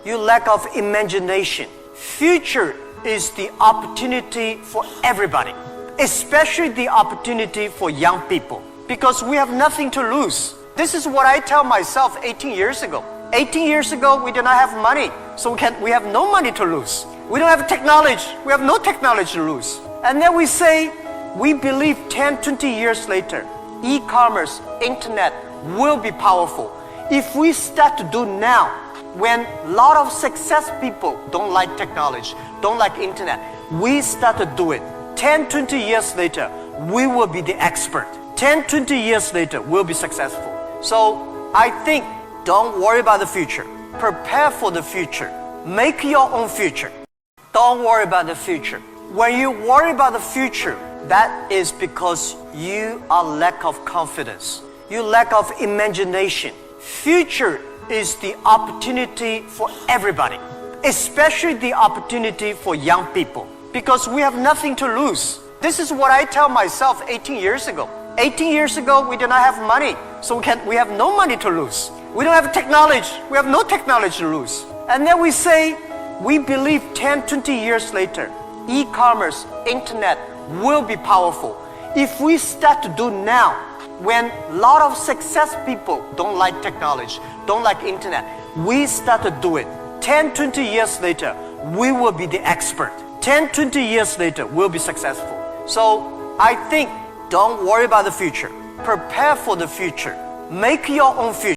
You lack of imagination. Future is the opportunity for everybody, especially the opportunity for young people, because we have nothing to lose. This is what I tell myself 18 years ago. 18 years ago, we did not have money, so we have no money to lose. We don't have technology, we have no technology to lose. And then we say, we believe 10, 20 years later, e-commerce, internet will be powerful. If we start to do now, when a lot of success people don't like technology, don't like internet, we start to do it. 10, 20 years later, we will be the expert. 10, 20 years later, we'll be successful. So I think, don't worry about the future. Prepare for the future. Make your own future. Don't worry about the future. When you worry about the future, that is because you are lack of confidence. You lack of imagination. Future is the opportunity for everybody, especially the opportunity for young people, because we have nothing to lose. This is what I tell myself 18 years ago. 18 years ago, we did not have money, so we have no money to lose. We don't have technology, we have no technology to lose. And then we say, we believe 10, 20 years later, e-commerce, internet will be powerful. If we start to do now, when a lot of success people don't like technology, don't like internet, we start to do it. 10, 20 years later, we will be the expert. 10, 20 years later, we'll be successful. So I think, don't worry about the future. Prepare for the future. Make your own future.